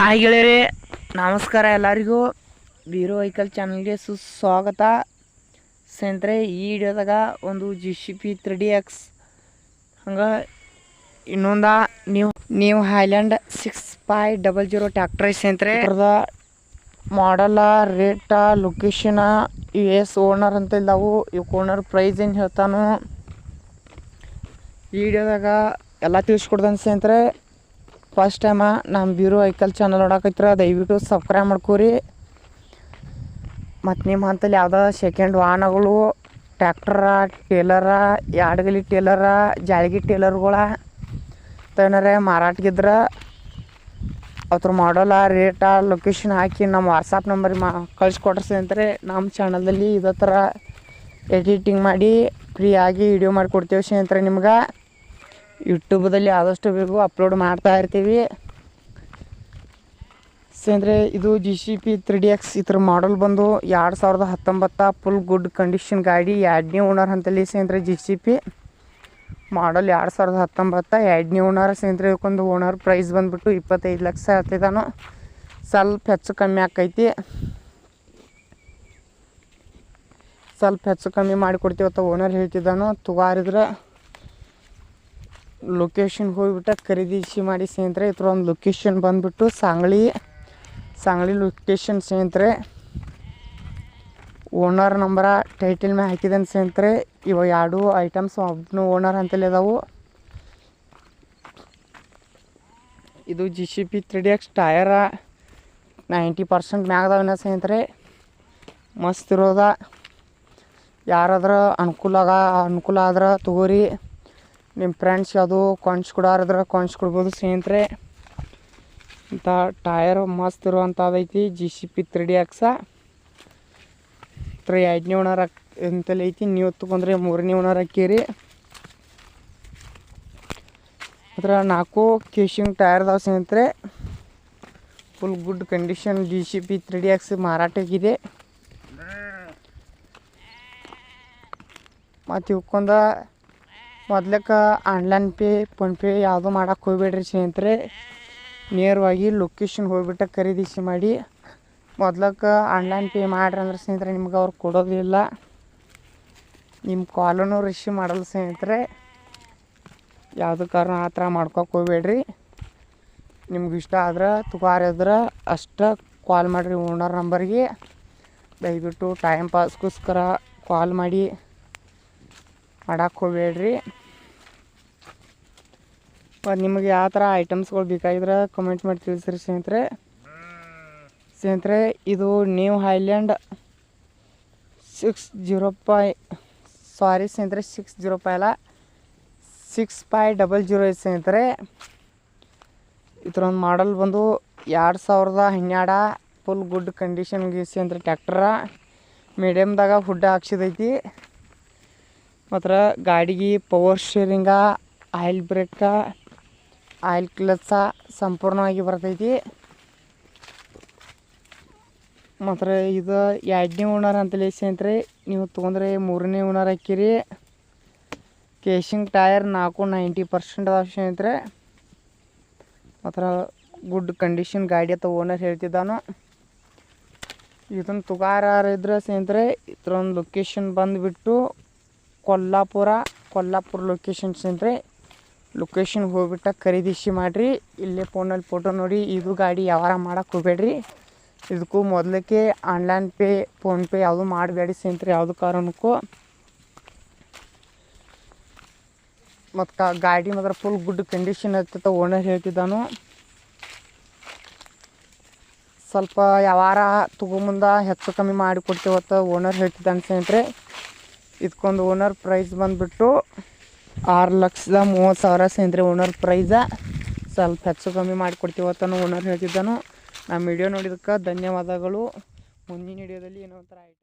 Hi ಗೆಳೆಯರೇ, ನಮಸ್ಕಾರ ಎಲ್ಲರಿಗೂ. ಬೀರೋ ವೆಹಿಕಲ್ ಚಾನಲ್ಗೆ ಸುಸ್ವಾಗತ. ಸ್ನೇಹಿತರೆ, ಈ ವಿಡಿಯೋದಾಗ ಒಂದು GCP 3DX ಹಂಗೆ ಇನ್ನೊಂದ ನ್ಯೂ ಹೈಲ್ಯಾಂಡ್ 6500 ಟ್ಯಾಕ್ಟರ್ ಸ್ನೇಹಿತರೆ. ಅದ್ರದ ಮಾಡಲ, ರೇಟ, ಲೊಕೇಶನ, US ಓನರ್ ಅಂತ ಇದ್ದಾವು. ಇವಕ್ಕೆ ಓನರ್ ಪ್ರೈಸ್ ಏನು ಹೇಳ್ತಾನೋ ಈ ವಿಡಿಯೋದಾಗ ಎಲ್ಲ ತಿಳಿಸ್ಕೊಡ್ತಾನೆ ಸ್ನೇಹಿತರೆ. ಫಸ್ಟ್ ಟೈಮ ನಮ್ಮ ಬೀರೋ ವೆಹಿಕಲ್ ಚಾನಲ್ ನೋಡಕೈತ್ರ ದಯವಿಟ್ಟು ಸಬ್ಸ್ಕ್ರೈಬ್ ಮಾಡ್ಕೋರಿ. ಮತ್ತು ನಿಮ್ಮ ಅಂತಲ್ಲಿ ಯಾವುದೋ ಸೆಕೆಂಡ್ ವಾಹನಗಳು, ಟ್ಯಾಕ್ಟರ, ಟೇಲರ, ಯಾಡಗಲಿ ಟೇಲರ, ಜಾಳ್ಗಿ ಟೇಲರ್ಗಳ ಏನಾರೇ ಮಾರಾಟಗಿದ್ರೆ ಅದ್ರ ಮಾಡಲ, ರೇಟ, ಲೊಕೇಶನ್ ಹಾಕಿ ನಮ್ಮ ವಾಟ್ಸಪ್ ನಂಬರಿಗೆ ಕಳಿಸ್ಕೊಡ್ರಿ ಸ್ನೇಹಿತರೆ. ನಮ್ಮ ಚಾನಲ್ದಲ್ಲಿ ಇದೇ ಥರ ಎಡಿಟಿಂಗ್ ಮಾಡಿ ಫ್ರೀಯಾಗಿ ವಿಡಿಯೋ ಮಾಡಿಕೊಡ್ತೇವೆ ಸ್ನೇಹಿತರೆ. ನಿಮ್ಗೆ ಯೂಟ್ಯೂಬ್ದಲ್ಲಿ ಆದಷ್ಟು ಬೇಗ ಅಪ್ಲೋಡ್ ಮಾಡ್ತಾ ಇರ್ತೀವಿ ಸ್ನೇಹಿತರೆ. ಇದು GCP 3DX ಇದ್ರ ಮಾಡಲ್ ಬಂದು 2019 ಫುಲ್ ಗುಡ್ ಕಂಡೀಷನ್ ಗಾಡಿ, 2ನೇ ಓನರ್ ಅಂತಲ್ಲಿ ಸ್ನೇಹಿತರೆ. GCP ಮಾಡಲ್ 2019, 2ನೇ ಓನರ್ ಸ್ನೇಹಿತರೆ. ಇದಕ್ಕೊಂದು ಓನರ್ ಪ್ರೈಸ್ ಬಂದುಬಿಟ್ಟು 25 ಲಕ್ಷ ಹೇಳ್ತಿದ್ದಾನು. ಸ್ವಲ್ಪ ಹೆಚ್ಚು ಕಮ್ಮಿ ಆಕೈತಿ, ಸ್ವಲ್ಪ ಹೆಚ್ಚು ಕಮ್ಮಿ ಮಾಡಿಕೊಡ್ತೀವತ್ತ ಓನರ್ ಹೇಳ್ತಿದ್ದಾನು. ತುಗಾರಿದ್ರೆ ಲೊಕೇಶನ್ ಹೋಗಿಬಿಟ್ಟು ಖರೀದಿಸಿ ಮಾಡಿ ಸ್ನೇಹಿತರೆ. ಇದ್ರ ಒಂದು ಲೊಕೇಶನ್ ಬಂದುಬಿಟ್ಟು ಸಾಂಗ್ಲಿ ಲೊಕೇಶನ್ ಸ್ನೇಹಿತರೆ. ಓನರ್ ನಂಬರ ಟೈಟಲ್ ಮೇಲೆ ಹಾಕಿದ್ದಾನೆ ಸ್ನೇಹಿತರೆ. ಇವಾಗ 2 ಐಟಮ್ಸ್ ಒಬ್ಬನು ಓನರ್ ಅಂತಲೇ ಇದಾವು. ಇದು GCP 3DX ಟಯರ 90% ಮ್ಯಾಗದವನ್ನ ಸ್ನೇಹಿತರೆ. ಮಸ್ತ್ ಇರೋದ. ಯಾರಾದ್ರೂ ಅನುಕೂಲ ಆದ್ರೆ ತಗೋರಿ. ನಿಮ್ಮ ಫ್ರೆಂಡ್ಸ್ ಯಾವುದು ಕೊಂಡ್ಸ್ಕೊಡಾರಿದ್ರೆ ಕೊಂಡ್ಸ್ಕೊಡ್ಬೋದು ಸ್ನೇಹಿತರೆ. ಇಂಥ ಟಯರ್ ಮಸ್ತ್ ಇರುವಂಥದ್ದೈತಿ GCP 3DX. 2ನೇ ಓನರ್ ಅಂತಲ್ಲಿ ಐತಿ. ನೀವು ತೊಗೊಂಡ್ರೆ 3ನೇ ಓನರ್ ಹಾಕೀರಿ. ಅದರ 4 ಕೇಶಿಂಗ್ ಟಯರ್ದಾವ ಸ್ನೇಹಿತರೆ. Full good condition GCP 3DX ಮಾರಾಟಕ್ಕಿದೆ. ಮತ್ತು ಇವಕ್ಕೊಂದು ಮೊದ್ಲಕ್ಕೆ ಆನ್ಲೈನ್ ಪೇ, ಫೋನ್ಪೇ ಯಾವುದೂ ಮಾಡೋಕ್ಕೆ ಹೋಗ್ಬೇಡ್ರಿ ಸ್ನೇಹಿತರೆ. ನೇರವಾಗಿ ಲೊಕೇಶನ್ ಹೋಗ್ಬಿಟ್ಟು ಖರೀದಿಸಿ ಮಾಡಿ. ಮೊದ್ಲಕ್ಕೆ ಆನ್ಲೈನ್ ಪೇ ಮಾಡ್ರಿ ಅಂದ್ರೆ ಸ್ನೇಹಿತರೆ ನಿಮ್ಗೆ ಅವ್ರು ಕೊಡೋದಿಲ್ಲ, ನಿಮ್ಮ ಕಾಲೂ ರಿಸೀವ್ ಮಾಡಲ್ಲ ಸ್ನೇಹಿತರೆ. ಯಾವುದೇ ಕಾರಣ ಆ ಥರ ಮಾಡ್ಕೊಕ್ಕೆ ಹೋಗ್ಬೇಡ್ರಿ. ನಿಮ್ಗೆ ಇಷ್ಟ ಆದ್ರೆ ತುಗಾರಿದ್ರೆ ಅಷ್ಟು ಕಾಲ್ ಮಾಡಿರಿ ಓನರ್ ನಂಬರ್ಗೆ. ದಯವಿಟ್ಟು ಟೈಮ್ ಪಾಸ್ಗೋಸ್ಕರ ಕಾಲ್ ಮಾಡಕ್ಕೆ ಹೋಗ್ಬೇಡ್ರಿ. ಮತ್ತು ನಿಮಗೆ ಯಾವ ಥರ ಐಟಮ್ಸ್ಗಳು ಬೇಕಾಗಿದ್ರೆ ಕಮೆಂಟ್ ಮಾಡಿ ತಿಳಿಸ್ರಿ ಸ್ನೇಹಿತರೆ. ಇದು ನ್ಯೂ ಹೈಲ್ಯಾಂಡ್ 605 ಅಲ್ಲ 6500 ಸ್ನೇಹಿತರೆ. ಇದರೊಂದು ಮಾಡಲ್ ಬಂದು 2012 ಫುಲ್ ಗುಡ್ ಕಂಡೀಷನ್ಗೆ ಸ್ನೇಹಿತರೆ. ಟ್ಯಾಕ್ಟರ ಮೀಡಿಯಮ್ದಾಗ ಹುಡ್ಡ ಹಾಕ್ಸಿದೈತಿ. ಮತ್ತು ಗಾಡಿಗೆ ಪವರ್ ಸ್ಟೇರಿಂಗ, ಆಯಿಲ್ ಬ್ರೇಕ, ಆಯಿಲ್ ಕ್ಲಚ ಸಂಪೂರ್ಣವಾಗಿ ಬರ್ತೈತಿ. ಮತ್ತು ಇದು 2ನೇ ಓನರ್ ಅಂತಲೇ ಸ್ನೇಹಿತರೆ. ನೀವು ತೊಗೊಂಡ್ರೆ 3ನೇ ಓನರ್ ಹಾಕಿರಿ. ಕೇಶಿಂಗ್ ಟಯರ್ 90% ಅದಾವ ಸ್ನೇಹಿತರೆ. ಮತ್ತು ಗುಡ್ ಕಂಡೀಷನ್ ಗಾಡಿ ಅಂತ ಓನರ್ ಹೇಳ್ತಿದ್ದಾನು. ಇದನ್ನು ತುಗಾರಿದ್ರೆ ಸ್ನೇಹಿತರೆ ಇದ್ರೊಂದು ಲೊಕೇಶನ್ ಬಂದುಬಿಟ್ಟು ಕೊಲ್ಲಾಪುರ ಲೊಕೇಶನ್ ಸ್ನೇಹಿತರೆ. ಲೊಕೇಶನ್ ಹೋಗ್ಬಿಟ್ಟು ಖರೀದಿಸಿ ಮಾಡಿರಿ. ಇಲ್ಲೇ ಫೋನಲ್ಲಿ ಫೋಟೋ ನೋಡಿ. ಇದು ಗಾಡಿ ವ್ಯವಹಾರ ಮಾಡೋಕ್ಕೆ ಹೋಗ್ಬೇಡ್ರಿ. ಇದಕ್ಕೂ ಮೊದಲಕ್ಕೆ ಆನ್ಲೈನ್ ಪೇ, ಫೋನ್ಪೇ ಯಾವುದೂ ಮಾಡಬೇಡಿ ಸ್ನೇಹಿತರೆ ಯಾವುದೇ ಕಾರಣಕ್ಕೂ. ಮತ್ತು ಗಾಡಿ ಮಾತ್ರ ಫುಲ್ ಗುಡ್ ಕಂಡೀಷನ್ ಇರ್ತೈತೆ ಓನರ್ ಹೇಳ್ತಿದ್ದಾನು. ಸ್ವಲ್ಪ ವ್ಯವಹಾರ ತೊಗೊಂಬಂದ ಹೆಚ್ಚು ಕಮ್ಮಿ ಮಾಡಿ ಕೊಡ್ತೇವತ್ತ ಓನರ್ ಹೇಳ್ತಿದ್ದಾನೆ ಸ್ನೇಹಿತರೆ. ಇದಕ್ಕೊಂದು ಓನರ್ ಪ್ರೈಸ್ ಬಂದುಬಿಟ್ಟು 6,30,000 ಸ್ನೇಹಿತರೆ ಓನರ್ ಪ್ರೈಸ. ಸ್ವಲ್ಪ ಹೆಚ್ಚು ಕಮ್ಮಿ ಮಾಡಿಕೊಡ್ತೀವತ್ತನೂ ಓನರ್ ಹೇಳ್ತಿದ್ದಾನು. ನಮ್ಮ ವಿಡಿಯೋ ನೋಡಿದ್ದಕ್ಕೆ ಧನ್ಯವಾದಗಳು. ಮುಂದಿನ ವಿಡಿಯೋದಲ್ಲಿ ಏನೋ ಒಂಥರ